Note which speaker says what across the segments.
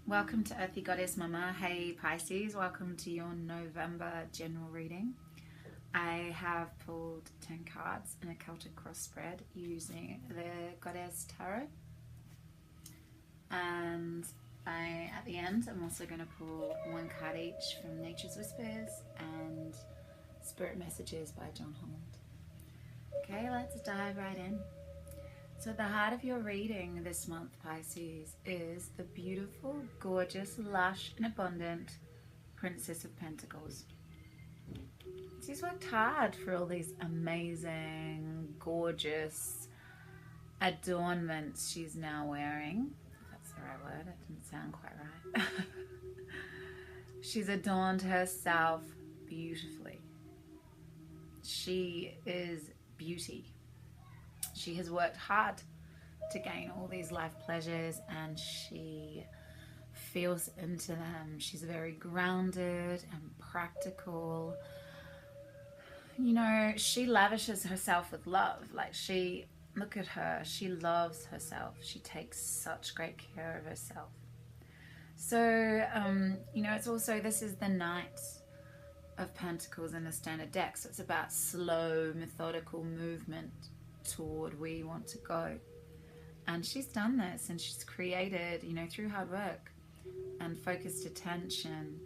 Speaker 1: Welcome to Earthy Goddess Mama. Hey Pisces, welcome to your November general reading. I have pulled 10 cards in a Celtic cross spread using the Goddess Tarot. And at the end, I'm also going to pull one card each from Nature's Whispers and Spirit Messages by John Holland. Okay, let's dive right in. So at the heart of your reading this month, Pisces, is the beautiful, gorgeous, lush and abundant Princess of Pentacles. She's worked hard for all these amazing, gorgeous adornments she's now wearing. If that's the right word, it didn't sound quite right. She's adorned herself beautifully. She is beauty. She has worked hard to gain all these life pleasures and she feels into them. She's very grounded and practical. You know, she lavishes herself with love. Like look at her, she loves herself. She takes such great care of herself. So, you know, it's also, this is the Knight of Pentacles in the standard deck. So it's about slow, methodical movement toward where you want to go. And she's done this and she's created, you know, through hard work and focused attention,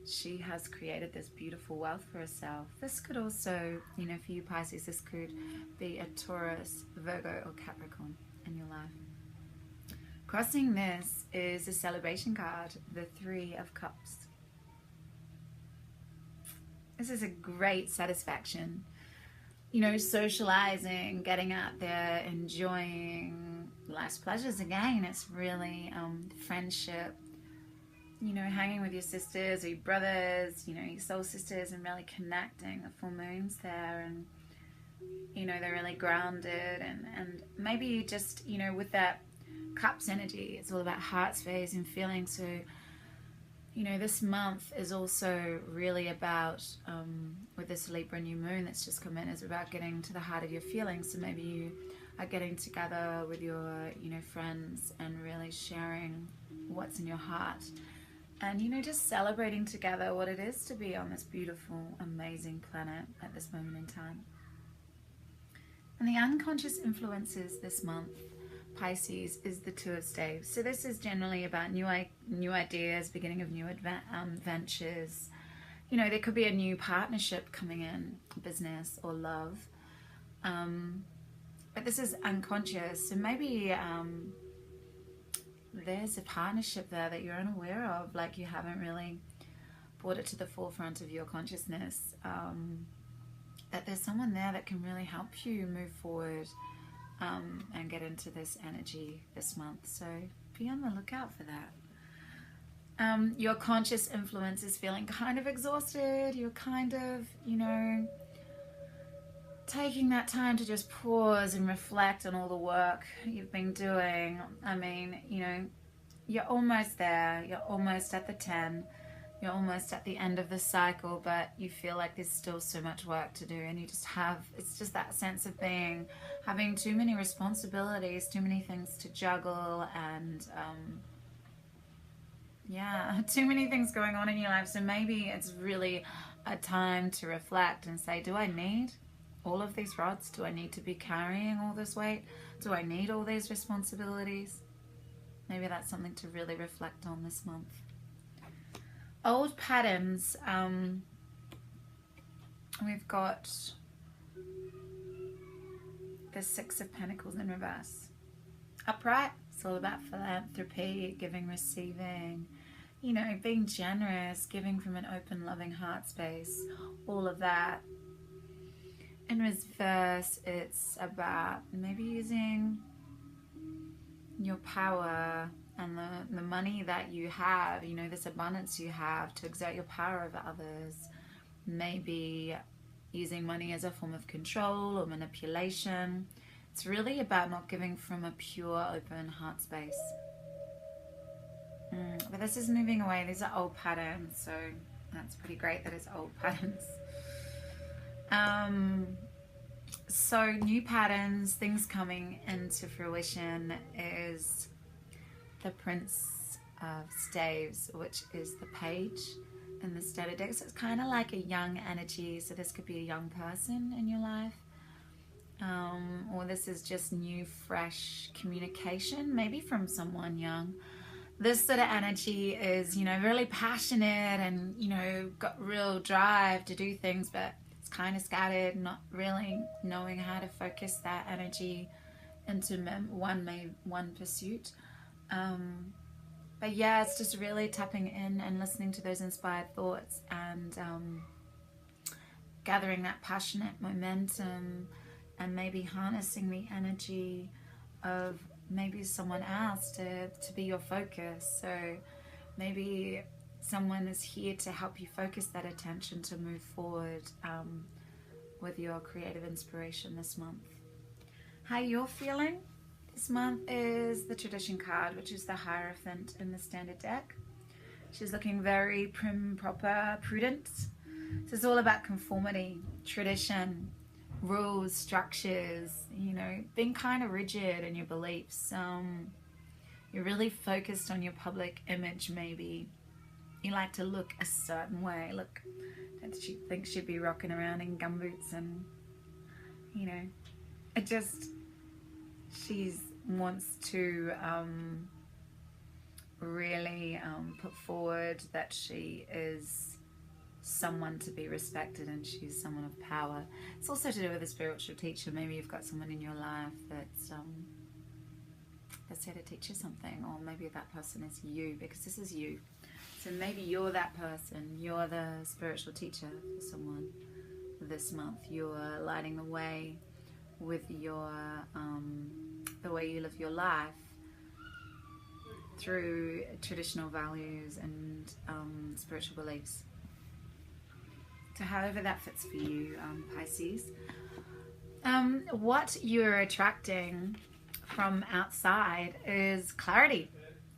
Speaker 1: she has created this beautiful wealth for herself. This could also, you know, for you Pisces, this could be a Taurus, Virgo or Capricorn in your life. Crossing this is a celebration card, the Three of Cups. This is a great satisfaction. You know, socializing, getting out there, enjoying life's pleasures again. It's really friendship, you know, hanging with your sisters or your brothers, you know, your soul sisters, and really connecting. The full moon's there and, you know, they're really grounded. And maybe you just, you know, with that cups energy, it's all about heart space and feeling. So, you know, this month is also really about, with this Libra new moon that's just come in, is about getting to the heart of your feelings. So maybe you are getting together with your, you know, friends and really sharing what's in your heart. And, you know, just celebrating together what it is to be on this beautiful, amazing planet at this moment in time. And the unconscious influences this month, Pisces, is the Two of Staves. So this is generally about new ideas, beginning of new ventures. You know, there could be a new partnership coming in, business or love. But this is unconscious. So maybe there's a partnership there that you're unaware of, like you haven't really brought it to the forefront of your consciousness. That there's someone there that can really help you move forward and get into this energy this month. So be on the lookout for that. Your conscious influence is feeling kind of exhausted. You're kind of, you know, taking that time to just pause and reflect on all the work you've been doing. I mean, you know, you're almost there. You're almost at the 10. You're almost at the end of the cycle, but you feel like there's still so much work to do, and you just have, it's just that sense of having too many responsibilities, too many things to juggle, and yeah, too many things going on in your life. So maybe it's really a time to reflect and say, do I need all of these rods? Do I need to be carrying all this weight? Do I need all these responsibilities? Maybe that's something to really reflect on this month. Old patterns, we've got the Six of Pentacles in reverse. Upright, it's all about philanthropy, giving, receiving, you know, being generous, giving from an open, loving heart space, all of that. In reverse, it's about maybe using your power and the money that you have, you know, this abundance you have, to exert your power over others. Maybe using money as a form of control or manipulation. It's really about not giving from a pure, open heart space. But this is moving away. These are old patterns, so that's pretty great that it's old patterns. So new patterns, things coming into fruition, is the Prince of Staves, which is the Page in the starter deck. So it's kind of like a young energy. So this could be a young person in your life. Or this is just new, fresh communication, maybe from someone young. This sort of energy is, you know, really passionate and, you know, got real drive to do things, but it's kind of scattered, not really knowing how to focus that energy into one pursuit. But yeah, it's just really tapping in and listening to those inspired thoughts and gathering that passionate momentum and maybe harnessing the energy of maybe someone else to be your focus. So maybe someone is here to help you focus that attention to move forward with your creative inspiration this month. How you're feeling this month is the Tradition card, which is the Hierophant in the standard deck. She's looking very prim, proper, prudent. So it's all about conformity, tradition, rules, structures, you know, being kind of rigid in your beliefs. You're really focused on your public image, maybe. You like to look a certain way. Look, don't you think she'd be rocking around in gumboots and, you know, it just, she wants to really put forward that she is someone to be respected and she's someone of power. It's also to do with a spiritual teacher. Maybe you've got someone in your life that's here to teach you something, or maybe that person is you, because this is you. So maybe you're that person. You're the spiritual teacher for someone this month. You're lighting the way with your the way you live your life through traditional values and spiritual beliefs. So however that fits for you, Pisces. What you're attracting from outside is clarity,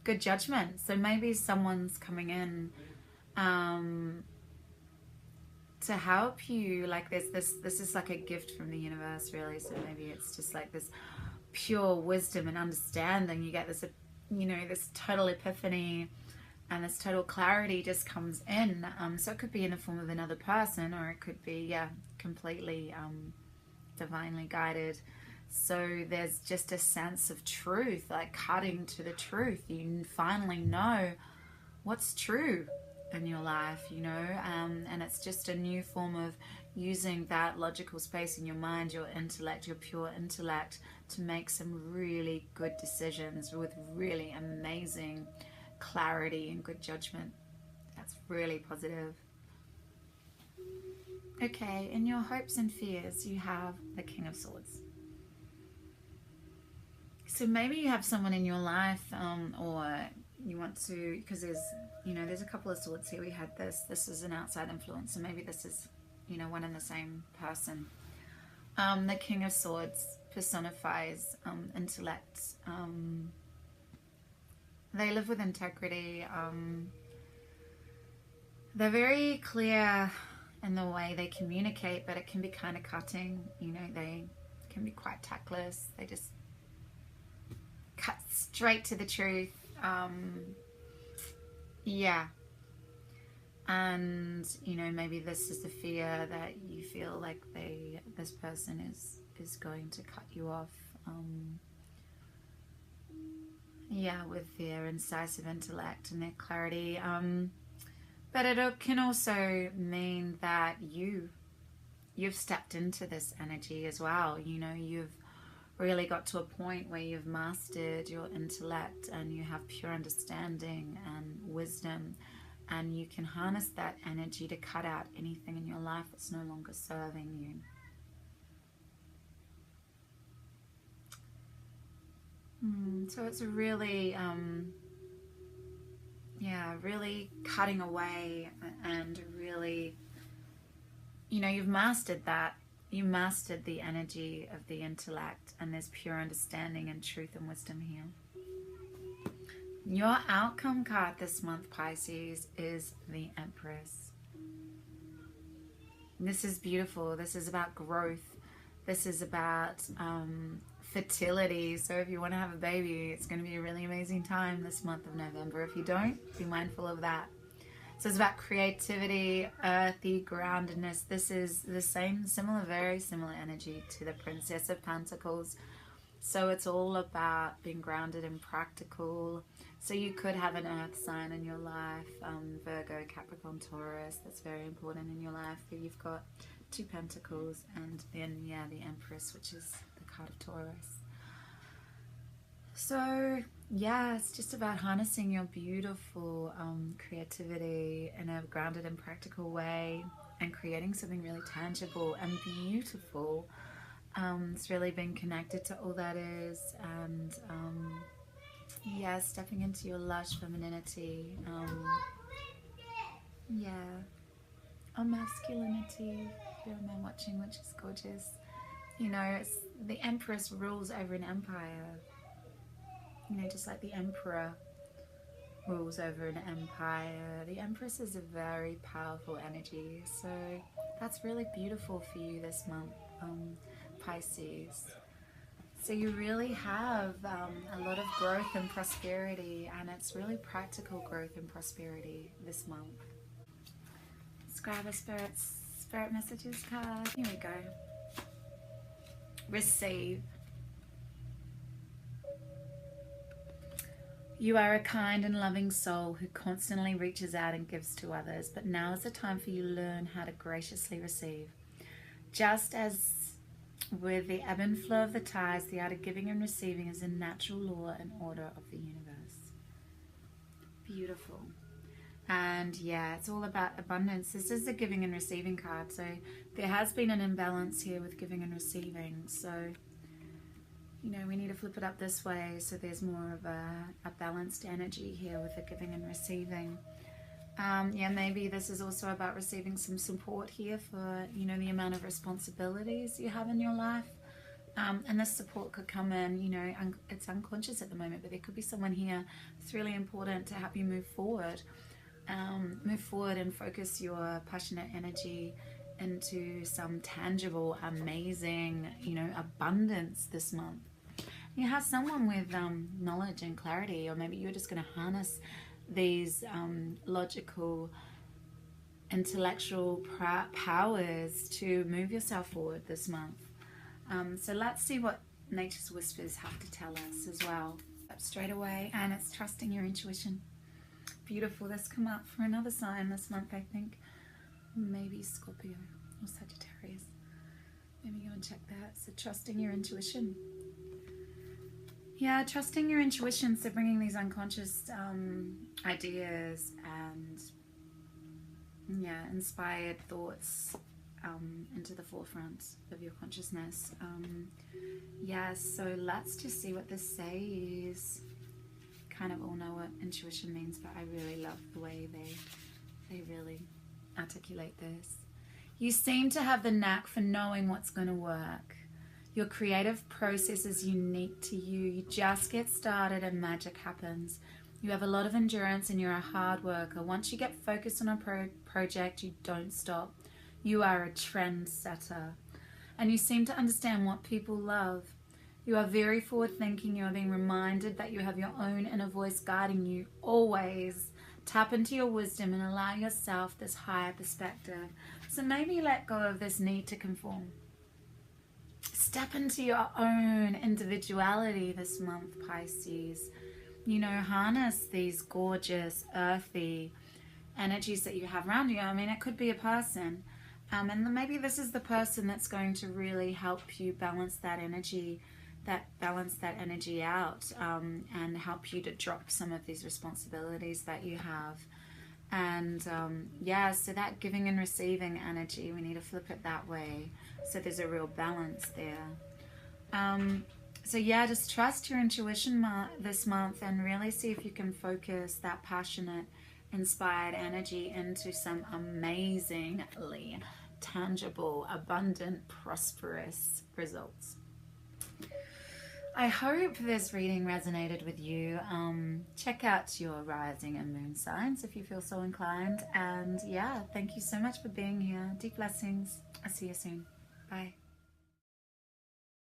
Speaker 1: good judgment. So maybe someone's coming in to help you. Like this is like a gift from the universe, really. So maybe it's just like this pure wisdom and understanding. You get this, you know, this total epiphany and this total clarity just comes in. So it could be in the form of another person, or it could be, yeah, completely divinely guided. So there's just a sense of truth, like cutting to the truth. You finally know what's true in your life, you know, and it's just a new form of using that logical space in your mind, your intellect, your pure intellect, to make some really good decisions with really amazing clarity and good judgment. That's really positive. Okay, in your hopes and fears, you have the King of Swords. So maybe you have someone in your life, or you want to, because there's, you know, there's a couple of swords here. We had this is an outside influence, so maybe this is, you know, one and the same person. The King of Swords personifies intellect. They live with integrity. They're very clear in the way they communicate, but it can be kind of cutting. You know, they can be quite tactless. They just cut straight to the truth. Yeah. And, you know, maybe this is the fear that you feel like this person is going to cut you off. Yeah, with their incisive intellect and their clarity. But it can also mean that you've stepped into this energy as well. You know, you've really got to a point where you've mastered your intellect and you have pure understanding and wisdom, and you can harness that energy to cut out anything in your life that's no longer serving you. So it's a really, really cutting away, and really, you know, you've mastered that. You mastered the energy of the intellect, and there's pure understanding and truth and wisdom here. Your outcome card this month, Pisces, is the Empress. This is beautiful. This is about growth. This is about fertility. So if you want to have a baby, it's going to be a really amazing time this month of November. If you don't, be mindful of that. So it's about creativity, earthy, groundedness. This is the same, very similar energy to the Princess of Pentacles. So it's all about being grounded and practical. So you could have an earth sign in your life, Virgo, Capricorn, Taurus. That's very important in your life. You've got 2 Pentacles, and then, yeah, the Empress, which is the card of Taurus. So, yeah, it's just about harnessing your beautiful creativity in a grounded and practical way and creating something really tangible and beautiful. It's really being connected to all that is, and yeah, stepping into your lush femininity, yeah, or masculinity. If you're a man watching, which is gorgeous. You know, it's, the Empress rules over an empire. You know, just like the Emperor rules over an empire, the Empress is a very powerful energy. So that's really beautiful for you this month, Pisces. So you really have a lot of growth and prosperity, and it's really practical growth and prosperity this month. Let's grab a spirit messages card. Here we go. Receive. You are a kind and loving soul who constantly reaches out and gives to others, but now is the time for you to learn how to graciously receive. Just as with the ebb and flow of the tides, the art of giving and receiving is a natural law and order of the universe. Beautiful. And yeah, it's all about abundance. This is the giving and receiving card, so there has been an imbalance here with giving and receiving. So, you know, we need to flip it up this way, so there's more of a balanced energy here with the giving and receiving. Yeah, maybe this is also about receiving some support here for, you know, the amount of responsibilities you have in your life. And this support could come in, you know, it's unconscious at the moment, but there could be someone here that's really important to help you move forward. Move forward and focus your passionate energy into some tangible, amazing, you know, abundance this month. You have someone with knowledge and clarity, or maybe you're just going to harness these logical, intellectual powers to move yourself forward this month. So let's see what Nature's Whispers have to tell us as well. Up straight away, and it's trusting your intuition. Beautiful. This come up for another sign this month, I think. Maybe Scorpio or Sagittarius. Maybe go and check that. So trusting your intuition. Yeah, trusting your intuition. So bringing these unconscious ideas and, yeah, inspired thoughts into the forefront of your consciousness. Yeah, so let's just see what this says. Kind of all know what intuition means, but I really love the way they really articulate this. You seem to have the knack for knowing what's going to work. Your creative process is unique to you. You just get started and magic happens. You have a lot of endurance and you're a hard worker. Once you get focused on a project, you don't stop. You are a trendsetter. And you seem to understand what people love. You are very forward-thinking. You are being reminded that you have your own inner voice guiding you always. Tap into your wisdom and allow yourself this higher perspective. So maybe let go of this need to conform. Step into your own individuality this month, Pisces. You know, harness these gorgeous, earthy energies that you have around you. I mean, it could be a person. And maybe this is the person that's going to really help you balance that energy out, and help you to drop some of these responsibilities that you have. And yeah, so that giving and receiving energy, we need to flip it that way, so there's a real balance there. So yeah, just trust your intuition this month and really see if you can focus that passionate, inspired energy into some amazingly tangible, abundant, prosperous results. I hope this reading resonated with you. Check out your rising and moon signs if you feel so inclined. And yeah, thank you so much for being here. Deep blessings. I'll see you soon. Bye.